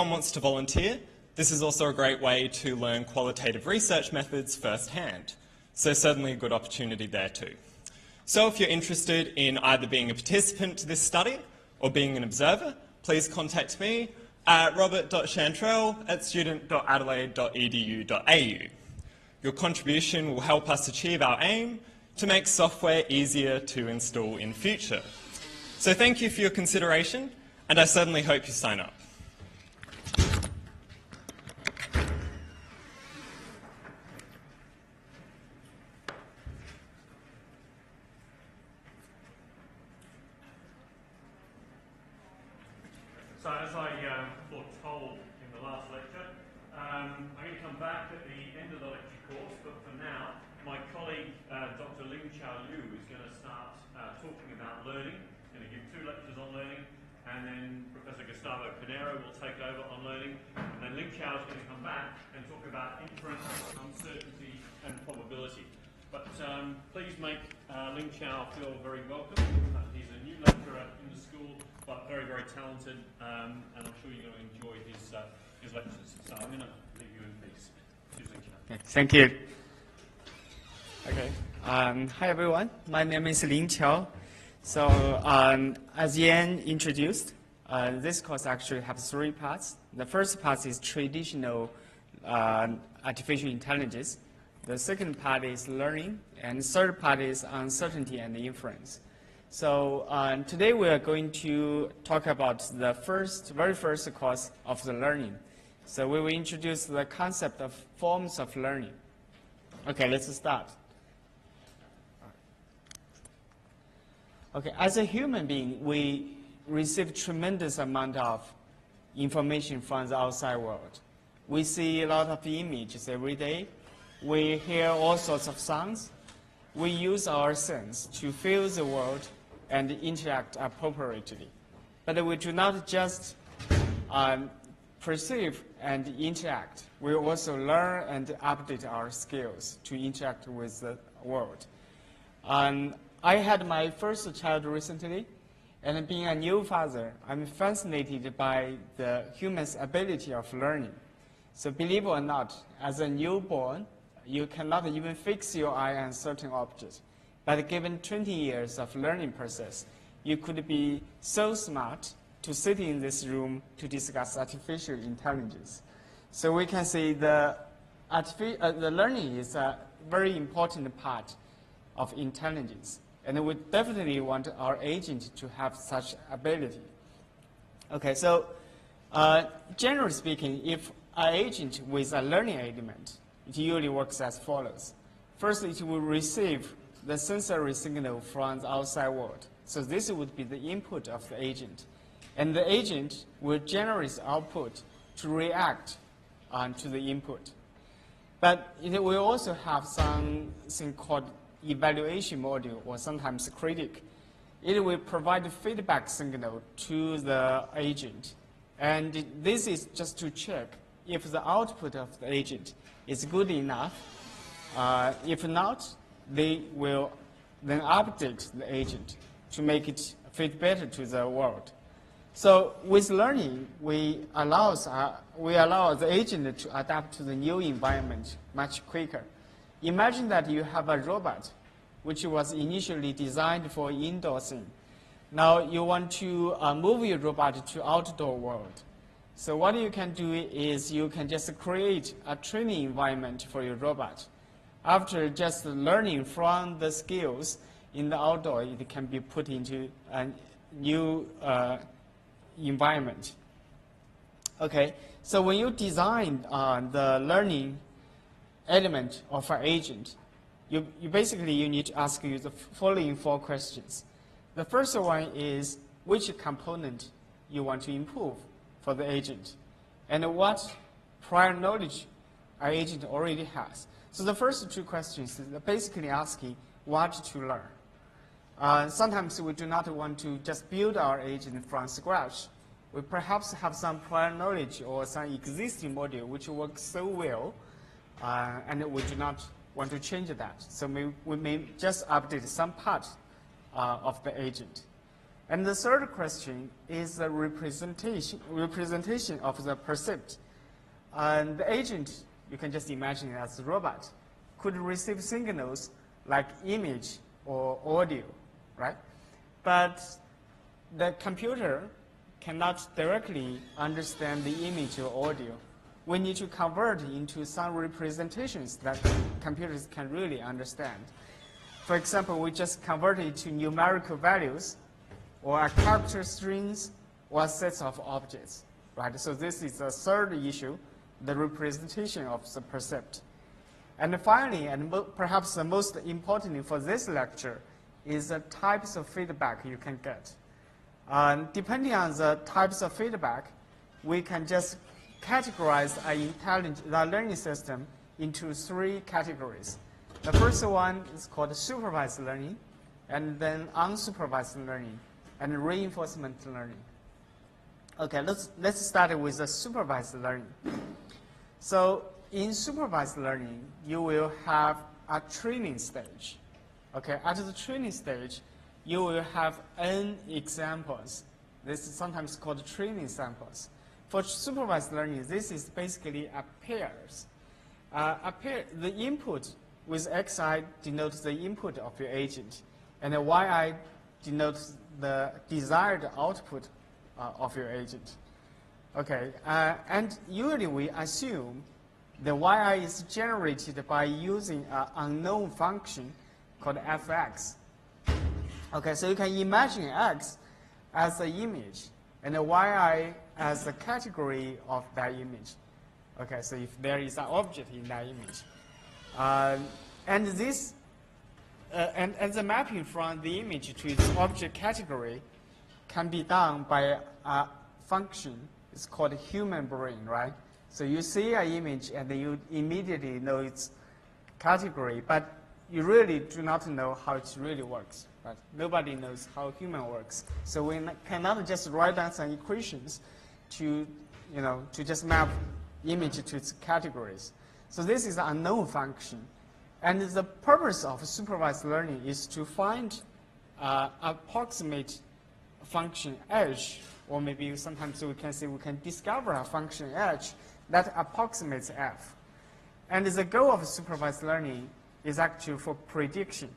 someone wants to volunteer, this is also a great way to learn qualitative research methods firsthand. So certainly a good opportunity there too. So if you're interested in either being a participant to this study or being an observer, please contact me at robert.chantrell@student.adelaide.edu.au. Your contribution will help us achieve our aim to make software easier to install in future. So thank you for your consideration, and I certainly hope you sign up. So as I foretold in the last lecture, I'm going to come back at the end of the lecture course, but for now, my colleague Dr. Ling Chao Liu is going to start talking about learning. He's going to give 2 lectures on learning, and then Professor Gustavo Pinero will take over on learning, and then Ling Chao is going to come back and talk about inference, uncertainty, and probability. But please make Ling Chao feel very welcome. He's a new lecturer in the school, but very, very talented, and I'm sure you're going to enjoy his lectures. So I'm going to leave you in peace. Cheers, Ling Chao. Okay, thank you. Okay. Hi, everyone. My name is Ling Qiao. So as Yan introduced, this course actually has 3 parts. The first part is traditional artificial intelligence. The second part is learning, and the third part is uncertainty and inference. So today we are going to talk about the very first course of the learning. So we will introduce the concept of forms of learning. Okay, let's start. Okay, as a human being, we receive tremendous amount of information from the outside world. We see a lot of images every day. We hear all sorts of sounds. We use our sense to feel the world and interact appropriately. But we do not just perceive and interact. We also learn and update our skills to interact with the world. I had my first child recently, and being a new father, I'm fascinated by the human's ability of learning. So believe it or not, as a newborn, you cannot even fix your eye on certain objects. But given 20 years of learning process, you could be so smart to sit in this room to discuss artificial intelligence. So we can see the learning is a very important part of intelligence. And we definitely want our agent to have such ability. Okay, so generally speaking, if an agent with a learning element, it usually works as follows. First, it will receive the sensory signal from the outside world. So this would be the input of the agent. And the agent will generate output to react to the input. But it will also have something called evaluation module, or sometimes critic. It will provide a feedback signal to the agent. And this is just to check if the output of the agent is good enough. If not, they will then update the agent to make it fit better to the world. So with learning, we allow the agent to adapt to the new environment much quicker. Imagine that you have a robot which was initially designed for indoor scene. Now you want to move your robot to outdoor world. So what you can do is you can just create a training environment for your robot. After just learning from the skills in the outdoor, it can be put into a new environment. Okay, so when you design the learning element of an agent, you need to ask you the following 4 questions. The first one is which component you want to improve for the agent, and what prior knowledge our agent already has. So the first 2 questions are basically asking what to learn. Sometimes we do not want to just build our agent from scratch. We perhaps have some prior knowledge or some existing module which works so well, and we do not want to change that. So we may just update some part of the agent. And the third question is the representation of the percept. And the agent, you can just imagine it as a robot, could receive signals like image or audio, right? But the computer cannot directly understand the image or audio. We need to convert into some representations that computers can really understand. For example, we just convert it to numerical values or character strings or sets of objects, right? So this is the third issue, the representation of the percept. And finally, and perhaps the most important for this lecture, is the types of feedback you can get. Depending on the types of feedback, we can just categorize the learning system into 3 categories. The first one is called supervised learning, and then unsupervised learning, and reinforcement learning. Okay, let's start with the supervised learning. So in supervised learning, you will have a training stage. Okay, at the training stage, you will have n examples. This is sometimes called training samples. For supervised learning, this is basically a pairs. The input with xi denotes the input of your agent, and the yi denotes the desired output of your agent. Okay, and usually we assume the yi is generated by using an unknown function called fx. Okay, so you can imagine x as an image and the yi as a category of that image. Okay, so if there is an object in that image. And the mapping from the image to its object category can be done by a function. It's called human brain, right? So you see an image and then you immediately know its category, but you really do not know how it really works. Right? Nobody knows how human works. So we cannot just write down some equations to just map image to its categories. So this is an unknown function. And the purpose of supervised learning is to find approximate function h, or maybe sometimes we can say we can discover a function h that approximates f. And the goal of supervised learning is actually for prediction.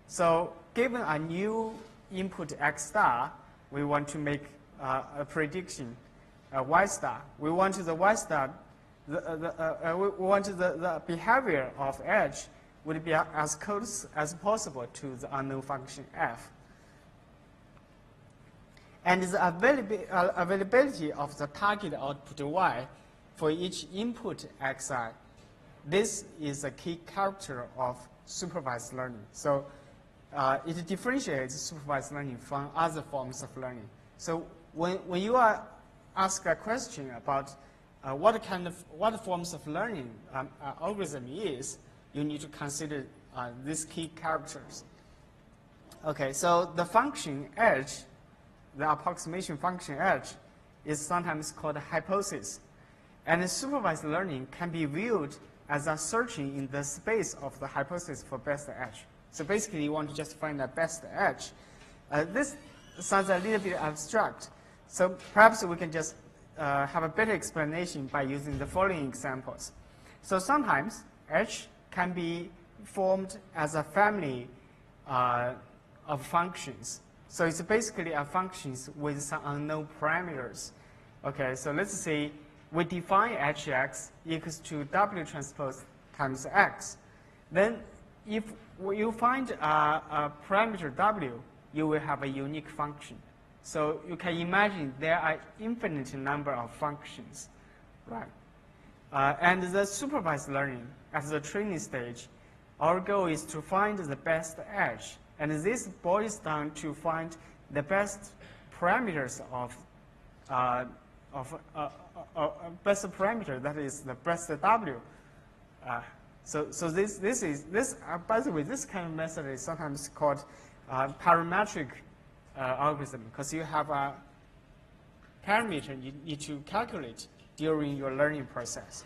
So given a new input x star, we want to make a prediction y star. We want the y star, we want the behavior of h would be as close as possible to the unknown function f. And the availability of the target output y for each input xi, this is a key character of supervised learning. So it differentiates supervised learning from other forms of learning. So when you are asked a question about what forms of learning algorithm is, you need to consider these key characters. Okay, so the function h, the approximation function h, is sometimes called a hypothesis. And supervised learning can be viewed as a searching in the space of the hypothesis for best h. So basically, you want to just find the best h. This sounds a little bit abstract. So perhaps we can just have a better explanation by using the following examples. So sometimes h can be formed as a family of functions. So it's basically a functions with some unknown parameters. Okay, so let's say we define hx equals to w transpose times x. Then if you find a parameter w, you will have a unique function. So you can imagine there are infinite number of functions, right? And the supervised learning at the training stage, our goal is to find the best edge. And this boils down to find the best parameters of best parameter, that is the best w. So this by the way, this kind of method is sometimes called parametric algorithm, because you have a parameter you need to calculate during your learning process.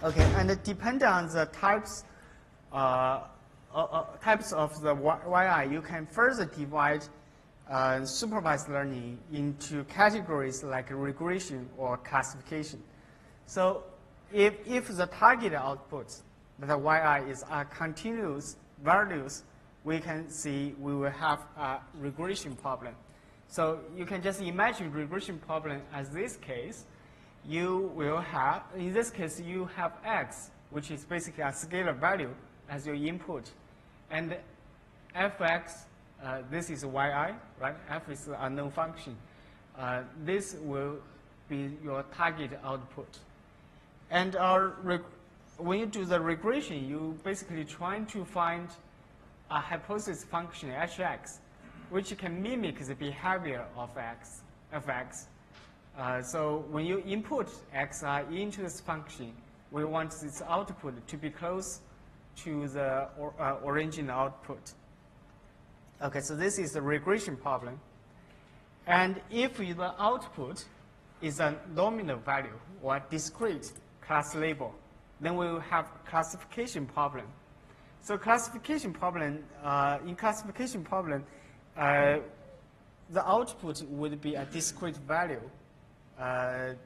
Okay, and depending on the types types of the YI, you can further divide supervised learning into categories like regression or classification. So if the target output, the YI is continuous values, we can see we will have a regression problem. So you can just imagine regression problem as this case. You will have, in this case, you have x, which is basically a scalar value as your input. And fx, this is yi, right? F is an unknown function. This will be your target output. And when you do the regression, you basically trying to find a hypothesis function, hx, which can mimic the behavior of fx. So when you input xi into this function, we want this output to be close to the original output. Okay, so this is the regression problem. And if the output is a nominal value or discrete class label, then we will have classification problem. So classification problem, in classification problem, the output would be a discrete value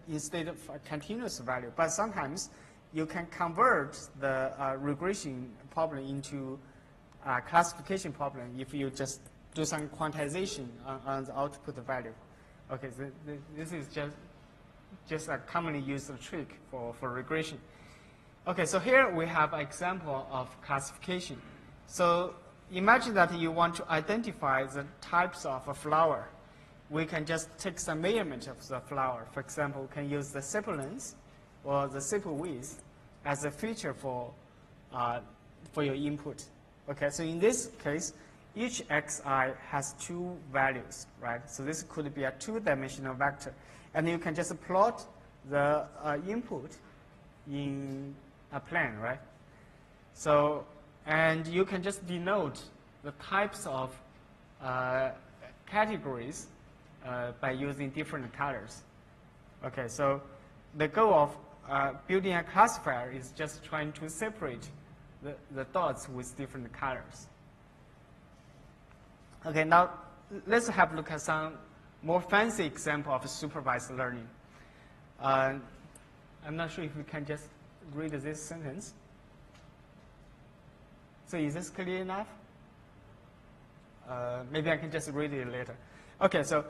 instead of a continuous value. But sometimes you can convert the regression problem into a classification problem if you just do some quantization on the output value. Okay, so this is just a commonly used trick for regression. Okay, so here we have an example of classification. So imagine that you want to identify the types of a flower. We can just take some measurement of the flower. For example, we can use the sepal length or the sepal width as a feature for your input. Okay, so in this case, each xi has two values, right? So this could be a two-dimensional vector. And you can just plot the input in a plane, right? So, and you can just denote the types of categories by using different colors. Okay, so the goal of building a classifier is just trying to separate the dots with different colors. Okay, now let's have a look at some more fancy example of supervised learning. I'm not sure if we can just read this sentence. So is this clear enough? Maybe I can just read it later. Okay, so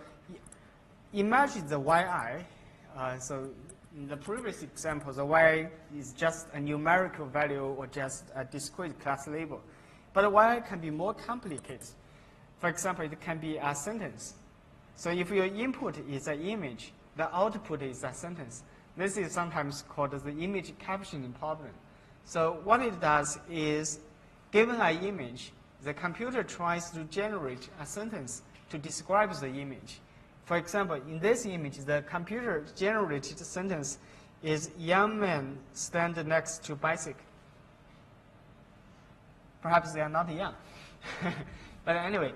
imagine the yi. So in the previous example, the y is just a numerical value or just a discrete class label. But y can be more complicated. For example, it can be a sentence. So if your input is an image, the output is a sentence. This is sometimes called the image captioning problem. So what it does is, given an image, the computer tries to generate a sentence to describe the image. For example, in this image, the computer generated sentence is young man stand next to bicycle. Perhaps they are not young. But anyway,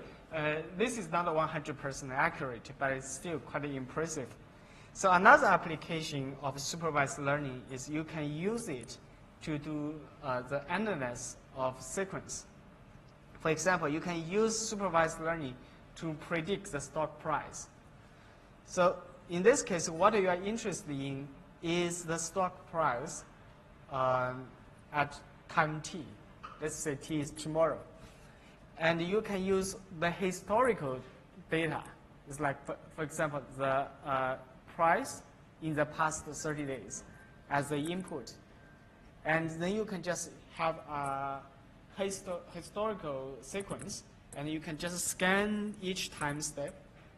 this is not 100% accurate, but it's still quite impressive. So another application of supervised learning is you can use it to do the analysis of sequence. For example, you can use supervised learning to predict the stock price. So in this case, what you are interested in is the stock price at time t. Let's say t is tomorrow. And you can use the historical data. It's like, for example, the price in the past 30 days as the input. And then you can just have a historical sequence, and you can just scan each time step,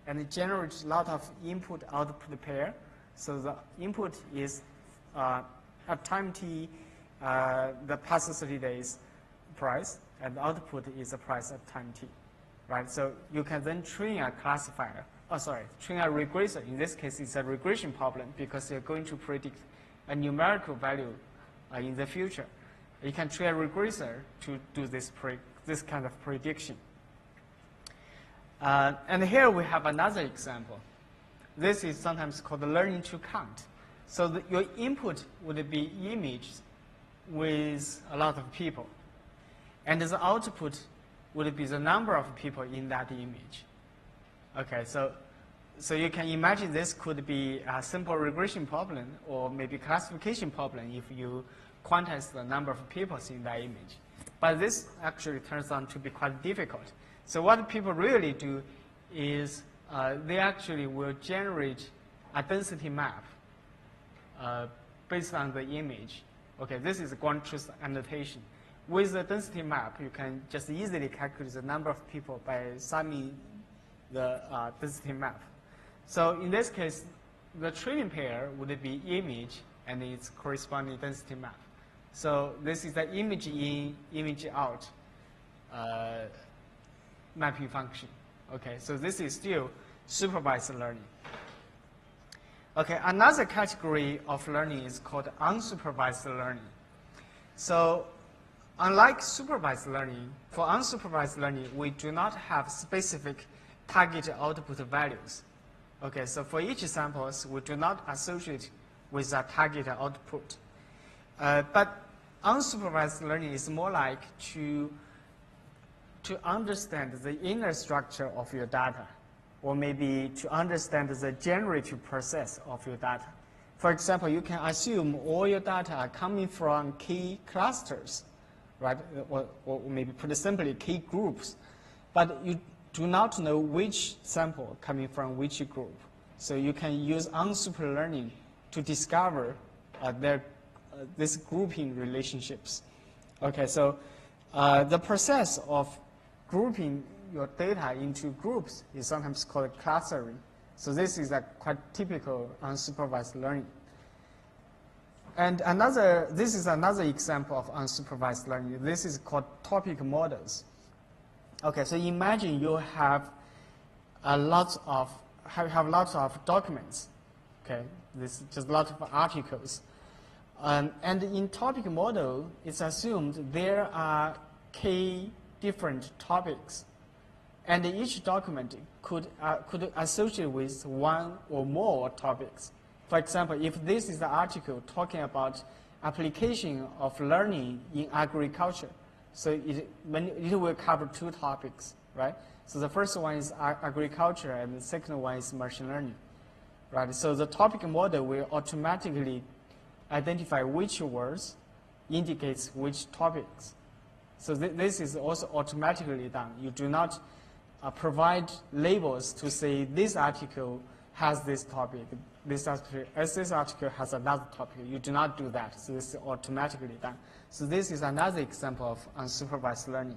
and it generates a lot of input-output pair. So the input is at time t, the past 30 days price, and the output is the price at time t, right? So you can then train a classifier, train a regressor. In this case, it's a regression problem because you're going to predict a numerical value in the future. You can train a regressor to do this kind of prediction. And here we have another example. This is sometimes called learning to count. So your input would be images with a lot of people. and the output would be the number of people in that image. Okay, so you can imagine this could be a simple regression problem or maybe classification problem if you quantize the number of people in that image. But this actually turns out to be quite difficult. So what people really do is they actually will generate a density map based on the image. Okay, this is ground truth annotation. With the density map, you can just easily calculate the number of people by summing the density map. So in this case, the training pair would be image and its corresponding density map. So this is the image in, image out mapping function. Okay, so this is still supervised learning. Okay, another category of learning is called unsupervised learning. So unlike supervised learning, for unsupervised learning, we do not have specific target output values. Okay, so for each samples, we do not associate with a target output. But unsupervised learning is more like to understand the inner structure of your data, or maybe to understand the generative process of your data. For example, you can assume all your data are coming from key clusters, right? Or maybe put it simply, key groups. But you do not know which sample coming from which group. So you can use unsuper learning to discover these grouping relationships. Okay, so the process of grouping your data into groups is sometimes called clustering. So this is a quite typical unsupervised learning. And this is another example of unsupervised learning. This is called topic models. Okay, so imagine you have lots of documents. Okay, this is just lots of articles. And in topic model, it's assumed there are k different topics, and each document could associate with one or more topics. For example, if this is an article talking about application of learning in agriculture, so it will cover two topics, right? So the first one is agriculture, and the second one is machine learning, right? So the topic model will automatically identify which words indicates which topics. So this is also automatically done. You do not provide labels to say this article has this topic, this article has another topic. You do not do that. So this is automatically done. So this is another example of unsupervised learning.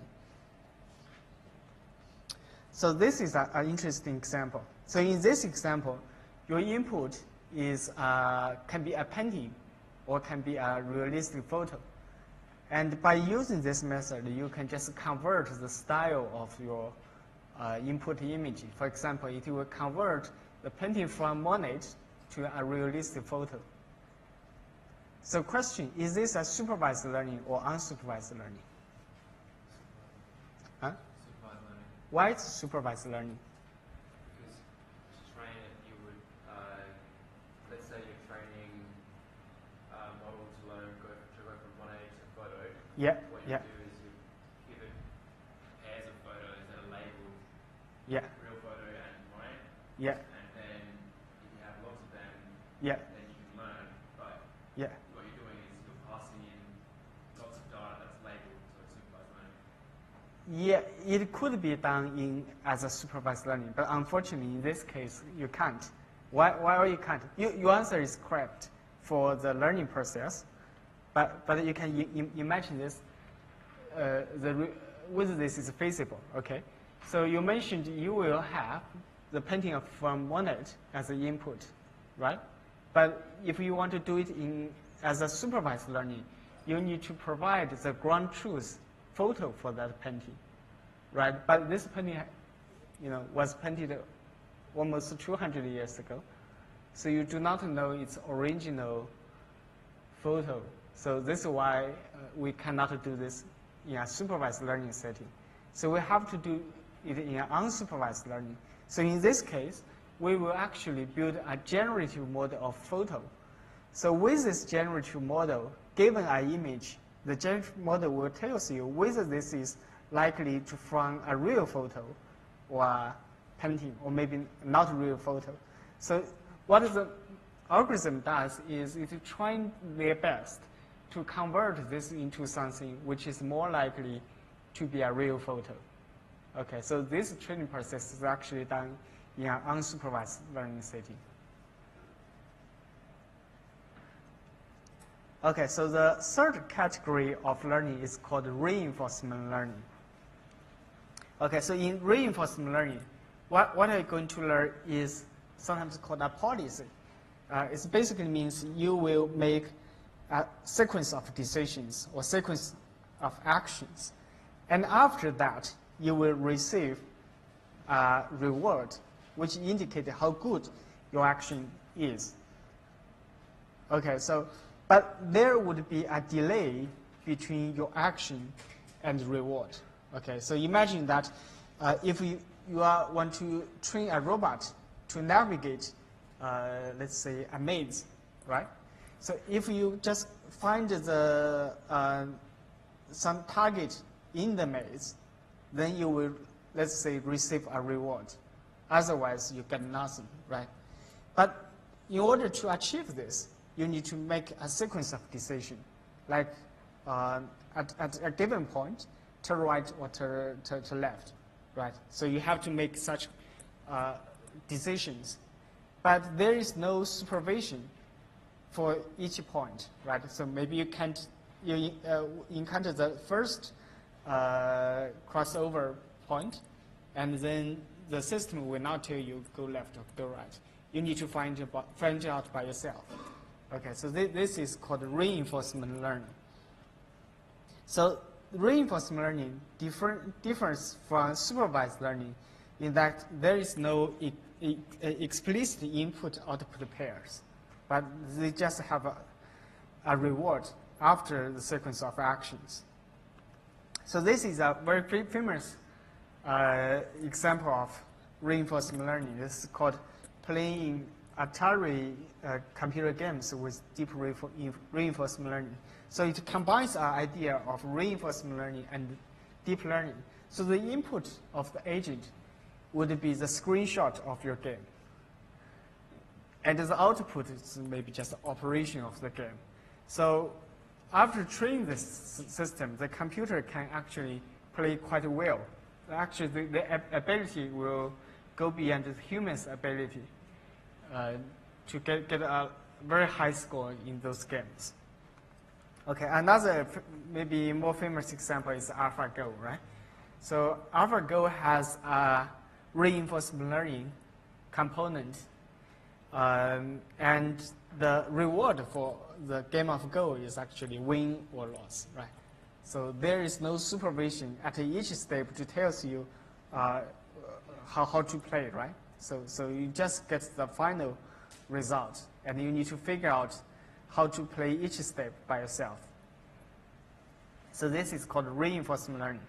So this is an interesting example. So in this example, your input is can be a painting or can be a realistic photo. And by using this method, you can just convert the style of your input image. For example, it will convert the painting from Monet to a realistic photo. So question, is this a supervised learning or unsupervised learning? Huh? Supervised learning. Why it's supervised learning? Because to train it, you would, let's say you're training a model to go from Monet to photo. Yeah, What yeah, you do is you give it pairs of photos that are labeled yeah, real photo and Monet. yeah, And then if you have lots of them, yeah, then you can learn. But yeah. what you're doing is you're passing in lots of data that's labeled, so it's supervised learning. Yeah, it could be done as a supervised learning, but unfortunately, in this case, you can't. Why you can't? Your answer is correct for the learning process, but you can imagine this. Whether this is feasible, okay? So you mentioned you will have the painting from Monet as an input, right? But if you want to do it as a supervised learning, you need to provide the ground truth photo for that painting, right? But this painting, was painted almost 200 years ago, so you do not know its original photo. So this is why we cannot do this in a supervised learning setting. So we have to do it in an unsupervised learning. So in this case, we will actually build a generative model of photo. So with this generative model, given an image, the generative model will tell you whether this is likely to from a real photo or a painting, or maybe not a real photo. So what the algorithm does is it's trying their best to convert this into something which is more likely to be a real photo. Okay, so this training process is actually done in an unsupervised learning setting. Okay, so the third category of learning is called reinforcement learning. Okay, so in reinforcement learning, what are you going to learn is sometimes called a policy. It basically means you will make a sequence of decisions or sequence of actions. And after that, you will receive a reward, which indicates how good your action is. Okay, so, but there would be a delay between your action and reward. Okay, so imagine that if you want to train a robot to navigate, let's say, a maze, right? So if you just find the some target in the maze, then you will, let's say, receive a reward. Otherwise, you get nothing, right? But in order to achieve this, you need to make a sequence of decisions, like at a given point, to right or to left, right? So you have to make such decisions. But there is no supervision for each point, right? So maybe you can't, you encounter the first crossover point, and then the system will not tell you go left or go right. You need to find out by yourself. Okay, so this is called reinforcement learning. So reinforcement learning differs from supervised learning in that there is no explicit input-output pairs, but they just have a reward after the sequence of actions. So this is a very famous example of reinforcement learning. This is called playing Atari computer games with deep reinforcement learning. So it combines our idea of reinforcement learning and deep learning. So the input of the agent would be the screenshot of your game. And the output is maybe just the operation of the game. So after training this system, the computer can actually play quite well. Actually, the ability will go beyond the human's ability to get a very high score in those games. Okay, another maybe more famous example is AlphaGo, right? So AlphaGo has a reinforcement learning component, and the reward for the game of Go is actually win or loss, right? So there is no supervision at each step to tell you how to play, right? So you just get the final result, and you need to figure out how to play each step by yourself. So this is called reinforcement learning.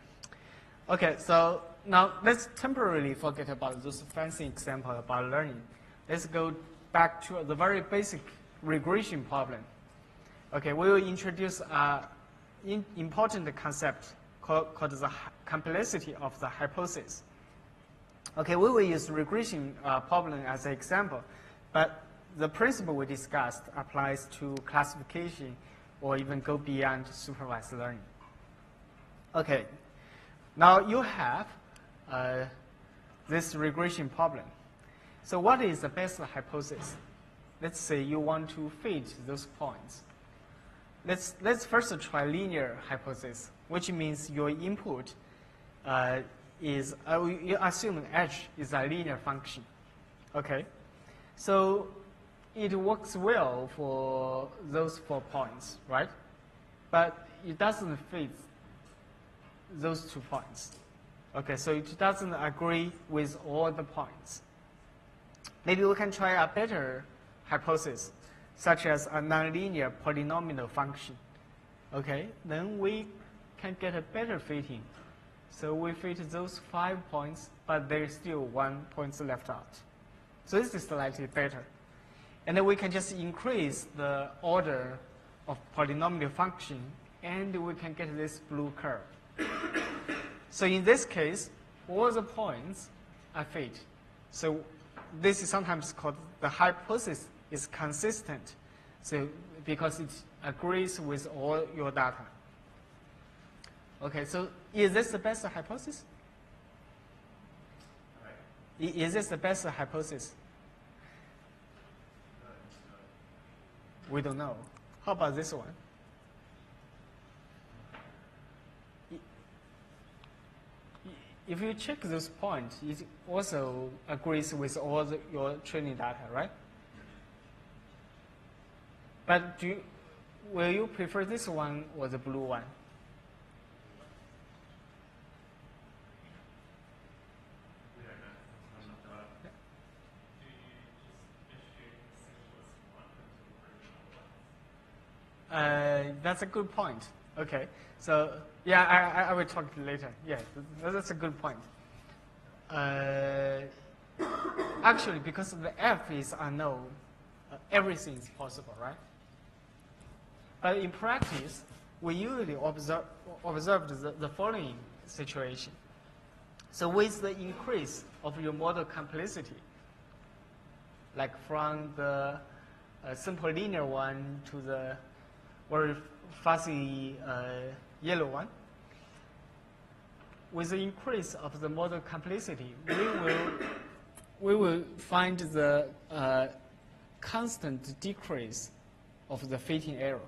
Okay, so now let's temporarily forget about those fancy examples about learning. Let's go back to the very basic regression problem. Okay, we will introduce an important concept called the complexity of the hypothesis. Okay, we will use regression problem as an example, but the principle we discussed applies to classification or even go beyond supervised learning. Okay, now you have this regression problem. So what is the best hypothesis? Let's say you want to fit those points. Let's first try linear hypothesis, which means your input is, you assume h is a linear function. Okay, so it works well for those 4 points, right? But it doesn't fit those 2 points. Okay, so it doesn't agree with all the points. Maybe we can try a better hypothesis, such as a nonlinear polynomial function. Okay, then we can get a better fitting. So we fit those 5 points, but there's still 1 point left out. So this is slightly better. And then we can just increase the order of polynomial function and we can get this blue curve. So in this case, all the points are fit. So this is sometimes called the hypothesis is consistent. So because it agrees with all your data. Okay, so is this the best hypothesis? Is this the best hypothesis? We don't know. How about this one? If you check this point, it also agrees with all your training data, right? But will you prefer this one or the blue one? That's a good point. Okay, so yeah, I will talk later. Yeah, that's a good point. Actually, because the F is unknown, everything is possible, right? But in practice, we usually observed the following situation. So with the increase of your model complexity, like from the simple linear one to the very fuzzy yellow one, with the increase of the model complexity, we will find the constant decrease of the fitting error,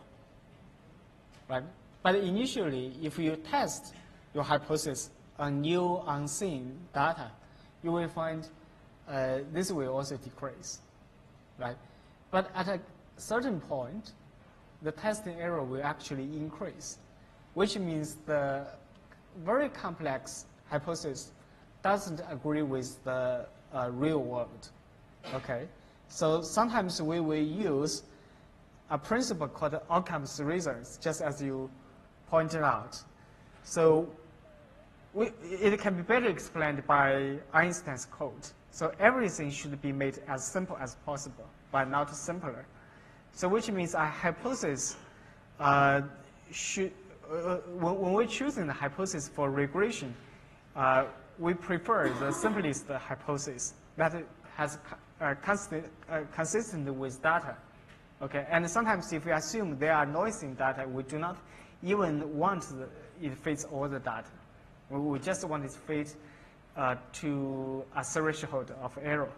right? But initially, if you test your hypothesis on new unseen data, you will find this will also decrease, right? But at a certain point, the testing error will actually increase, which means the very complex hypothesis doesn't agree with the real world. Okay, so sometimes we will use a principle called outcomes results, just as you pointed out. So it can be better explained by Einstein's quote. So everything should be made as simple as possible, but not simpler. So which means a hypothesis should, when we're choosing the hypothesis for regression, we prefer the simplest hypothesis that has consistent with data. Okay, and sometimes if we assume there are noise in data, we do not even want it fits all the data. We just want it fit to a threshold of error.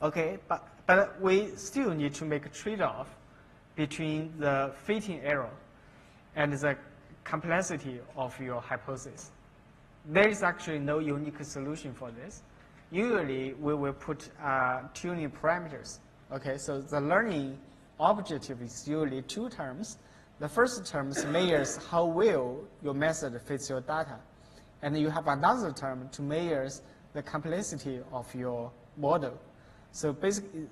Okay, but we still need to make a trade-off between the fitting error and the complexity of your hypothesis. There is actually no unique solution for this. Usually, we will put tuning parameters. Okay, so the learning objective is usually two terms. The first term measures how well your method fits your data. And you have another term to measure the complexity of your model. So basically,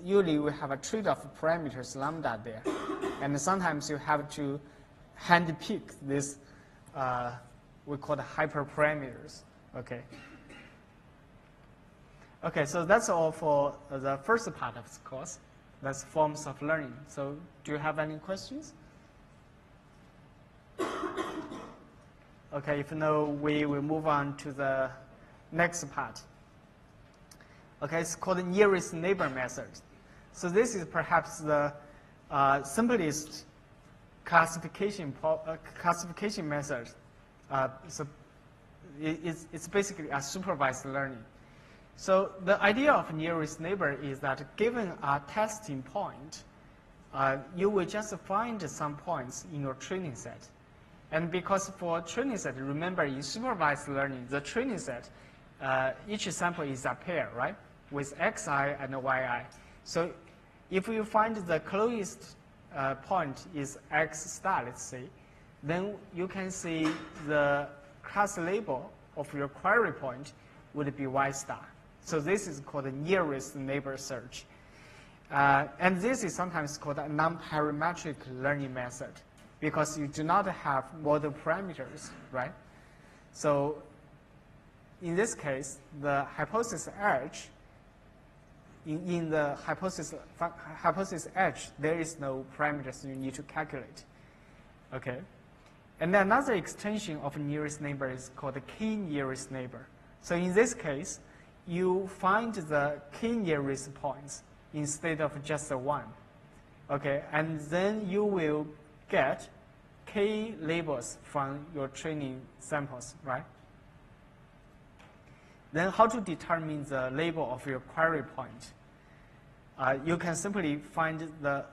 usually we have a trade-off parameters lambda there. And sometimes you have to handpick this, we call it hyperparameters. Okay. Okay, so that's all for the first part of this course. That's forms of learning. So do you have any questions? Okay, if no, we will move on to the next part. Okay, it's called the nearest neighbor method. So this is perhaps the simplest classification method. So it's basically a supervised learning. So the idea of nearest neighbor is that given a testing point, you will just find some points in your training set. And because for training set, remember in supervised learning, the training set, each sample is a pair, right? With xi and yi. So if you find the closest point is x star, let's say, then you can see the class label of your query point would be y star. So this is called the nearest neighbor search. And this is sometimes called a non-parametric learning method because you do not have model parameters, right? So in this case, the hypothesis edge, in the hypothesis edge, there is no parameters you need to calculate. Okay. And then another extension of nearest neighbor is called the key nearest neighbor. So in this case, you find the key nearest points instead of just the one. Okay, and then you will get k labels from your training samples, right? Then how to determine the label of your query point? You can simply find the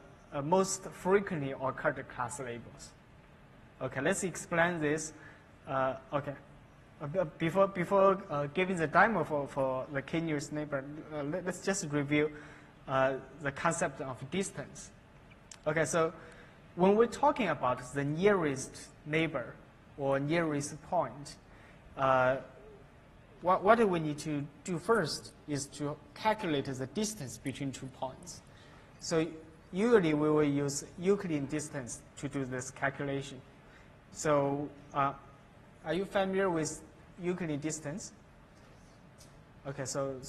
most frequently occurred class labels. Okay, let's explain this. Okay, before giving the demo for the k nearest neighbor, let's just review the concept of distance. Okay, so when we're talking about the nearest neighbor or nearest point, what we need to do first is to calculate the distance between 2 points. So usually we will use Euclidean distance to do this calculation. So are you familiar with Euclidean distance? Okay, so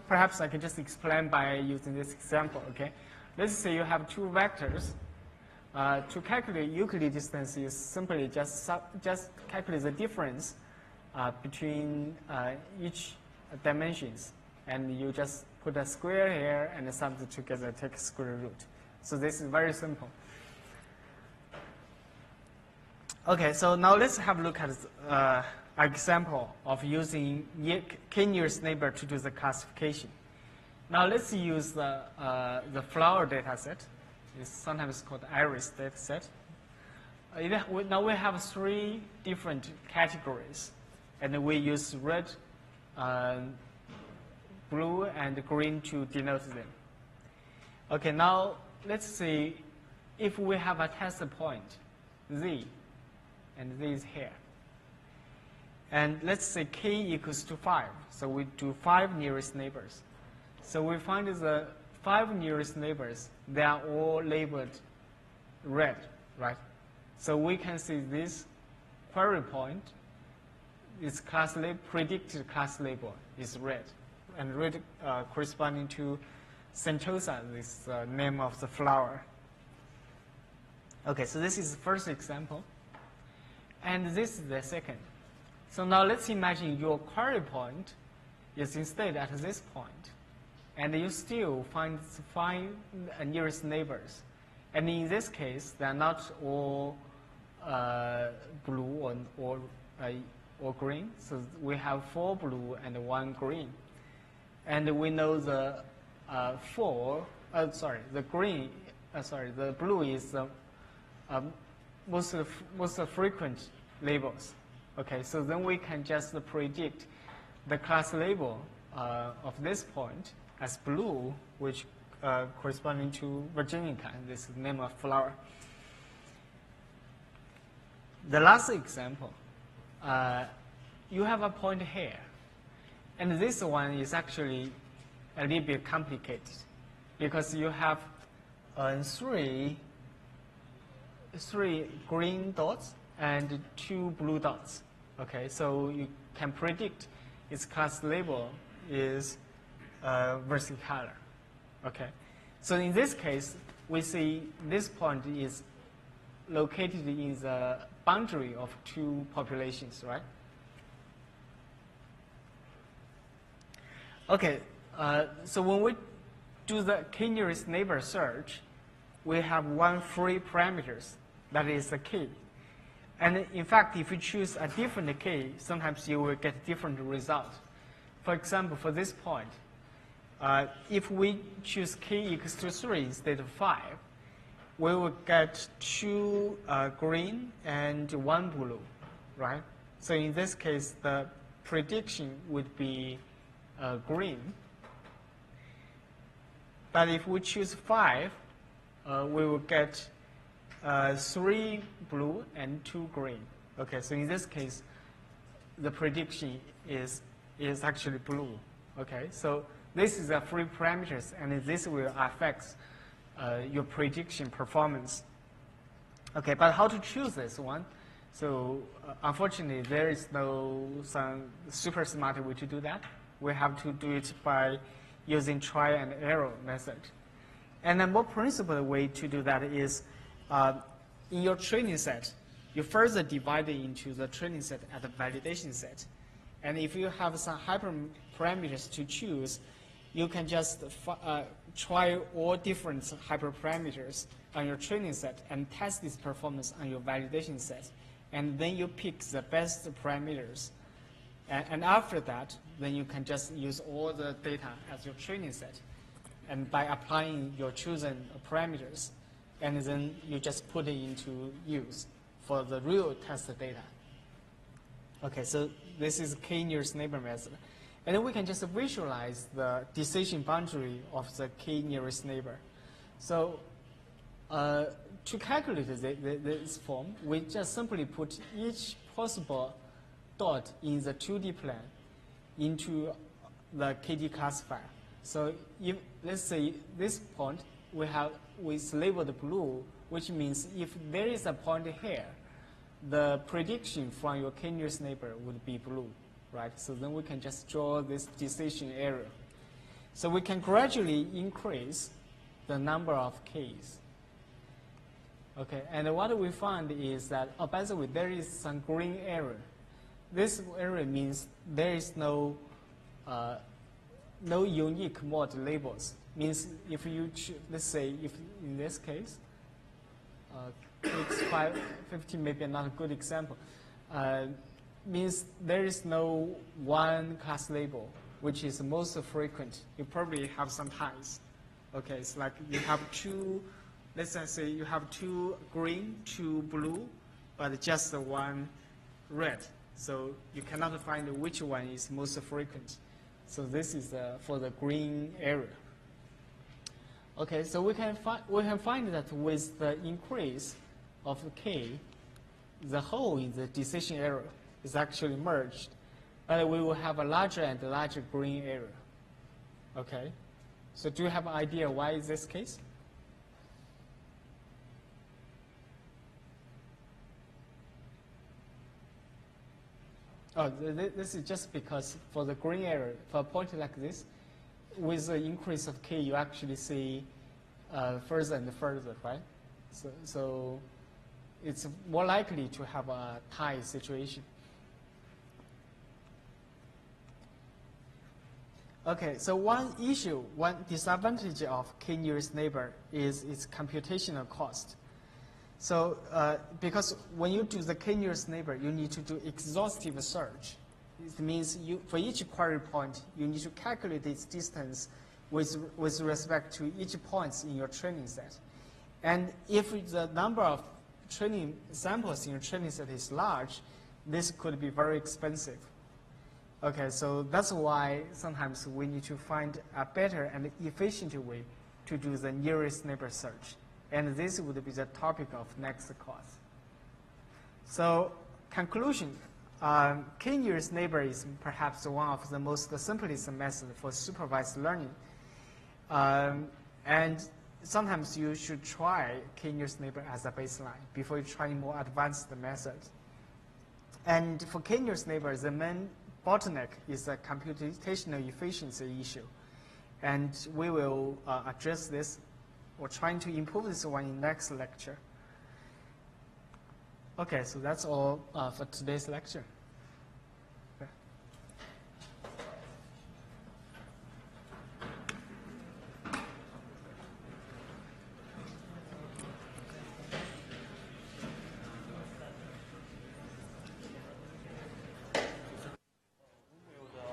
perhaps I can just explain by using this example, okay? Let's say you have 2 vectors. To calculate Euclidean distance is simply just calculate the difference between each dimensions. And you just put a square here and sum them together, take square root. So this is very simple. Okay, so now let's have a look at an example of using k nearest neighbor to do the classification. Now let's use the flower data set. It's sometimes called iris data set. Now we have 3 different categories, and we use red, blue, and green to denote them. Okay, now let's see if we have a test point, z, and z is here. And let's say k equals to 5, so we do 5 nearest neighbors. So we find the 5 nearest neighbors, they are all labeled red, right? So we can see this query point, its predicted class label is red, and red corresponding to Centosa, this name of the flower. Okay, so this is the first example, and this is the second. So now let's imagine your query point is instead at this point, and you still find 5 nearest neighbors. And in this case, they are not all blue or green. So we have 4 blue and 1 green. And we know the the blue is the most frequent labels. Okay, so then we can just predict the class label of this point as blue, which corresponding to Virginica, this is the name of flower. The last example, you have a point here, and this one is actually a little bit complicated because you have 3 green dots and 2 blue dots. Okay, so you can predict its class label is versicolor. Okay, so in this case, we see this point is located in the boundary of 2 populations, right? Okay, so when we do the k nearest neighbor search, we have 1 free parameters, that is the key. And in fact, if you choose a different key, sometimes you will get different results. For example, for this point, if we choose k equals to 3 instead of 5, we will get 2 green and 1 blue, right? So in this case, the prediction would be green. But if we choose 5, we will get 3 blue and 2 green. Okay, so in this case, the prediction is actually blue. Okay, so this is the free parameters, and this will affect your prediction performance. Okay, but how to choose this one? So unfortunately, there is no some super smart way to do that. We have to do it by using try and error method. And a more principled way to do that is in your training set, you further divide it into the training set and the validation set. And if you have some hyperparameters to choose, you can just try all different hyperparameters on your training set and test this performance on your validation set. And then you pick the best parameters. And after that, then you can just use all the data as your training set. And by applying your chosen parameters, and then you just put it into use for the real test data. Okay, so this is k-nearest neighbor method. And then we can just visualize the decision boundary of the k-nearest neighbor. So to calculate this form, we just simply put each possible dot in the 2D plane into the KD classifier. So if, let's say, this point is labeled blue, which means if there is a point here, the prediction from your k-nearest neighbor would be blue, right? So then we can just draw this decision area. So we can gradually increase the number of k's. Okay, and what we find is that, oh, by the way, there is some green area. This area means there is no unique mode labels. Means if you let's say, if in this case, X550 maybe not a good example, means there is no one class label which is most frequent. You probably have some ties. Okay, it's like you have two. Let's say you have two green, two blue, but just one red. So you cannot find which one is most frequent. So this is for the green area. Okay, so we can find that with the increase of k, the hole in the decision area is actually merged, but we will have a larger and larger green area. Okay, so do you have an idea why is this case? Oh, this is just because for the green area, for a point like this, with the increase of k, you actually see further and further, right? So it's more likely to have a tie situation. Okay, so one disadvantage of k-nearest neighbor is its computational cost. So because when you do the k-nearest neighbor, you need to do exhaustive search. It means for each query point, you need to calculate its distance with respect to each point in your training set. And if the number of training samples in your training set is large, this could be very expensive. Okay, so that's why sometimes we need to find a better and efficient way to do the nearest neighbor search. And this would be the topic of next class. So conclusion, k-nearest neighbor is perhaps one of the most simplest methods for supervised learning. And sometimes you should try k-nearest neighbor as a baseline before you try more advanced methods. And for k-nearest neighbor, the main bottleneck is a computational efficiency issue. And we will address this. We're trying to improve this one in next lecture. Okay, so that's all for today's lecture. Okay.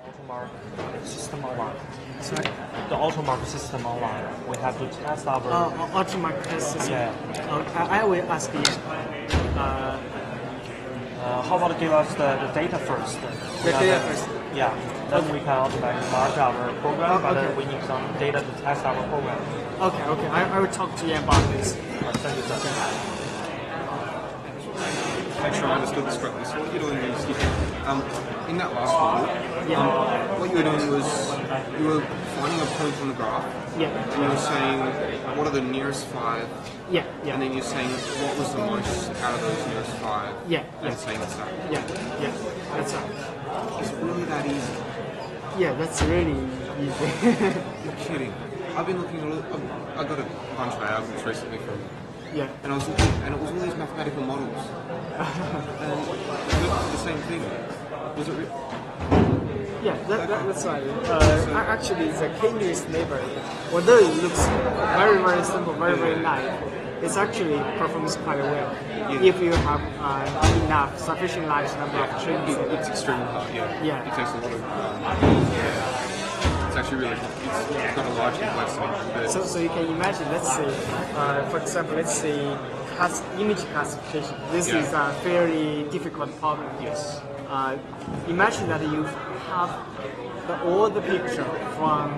Automark system online. Sorry? The automark system online. We have to test our. Automark test system. Yeah. I will ask you. How about give us the data first? The data first. Yeah. Then we can automatically mark our program, but then we need some data to test our program. Okay. I will talk to you about this. Thank you, sir. Make sure I understood this correctly. So what you're doing is, in that last one, what you were doing was you were finding a point on the graph, and you were saying what are the nearest 5, and then you're saying what was the most out of those nearest 5, and saying it's that. Yeah, that's right. Is it really that easy? Yeah, that's really easy. You're kidding. I've been looking I got a bunch of albums recently from Yeah. And I was looking, and it was all these mathematical models. And it looked at the same thing. Was it? Yeah, that's right. Actually, the k-nearest neighbor, although it looks very, very simple, very, very light, it actually performs quite well if you have sufficient large number of trains. It's extremely hard. Yeah. Yeah. It takes a lot of. It's actually really. It's got a large complexity. But So you can imagine, let's say, for example, let's say image classification. This is a fairly difficult problem. yes. Imagine that you have all the picture from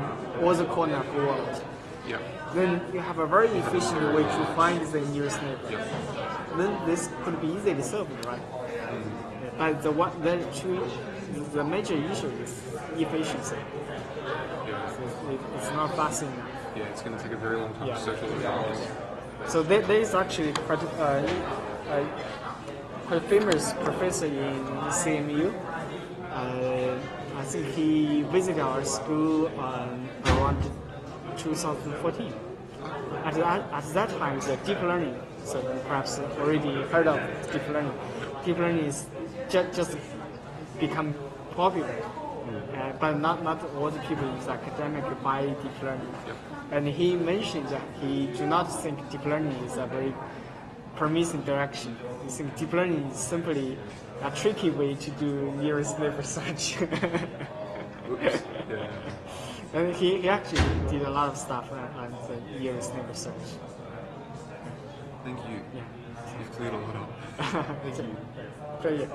all the corner of the world. Yeah. Then you have a very efficient way to find the nearest neighbor. Yeah. Then this could be easily solved, right? But the major issue is efficiency. It's not fast enough. Yeah. It's going to take a very long time to search all the values. So there is actually quite a famous professor in CMU. I think he visited our school around 2014. At that time, the deep learning, so you perhaps already heard of deep learning. Deep learning is just become popular, but not all the people in the academic buy deep learning. And he mentioned that he do not think deep learning is a very promising direction. He thinks deep learning is simply a tricky way to do nearest neighbor search. Oops. Yeah. And he actually did a lot of stuff on the nearest neighbor search. Thank you. Yeah. You've cleared a lot up. Thank you. Pleasure.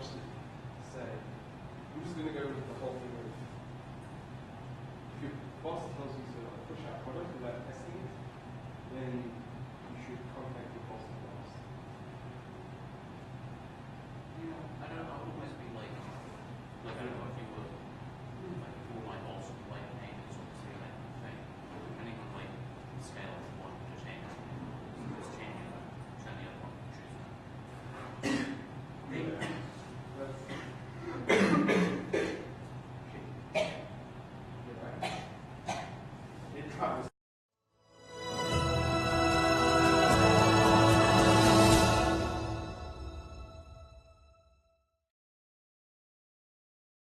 much to say. I'm just going to go with the whole thing of if your boss tells you to push out product without testing it, then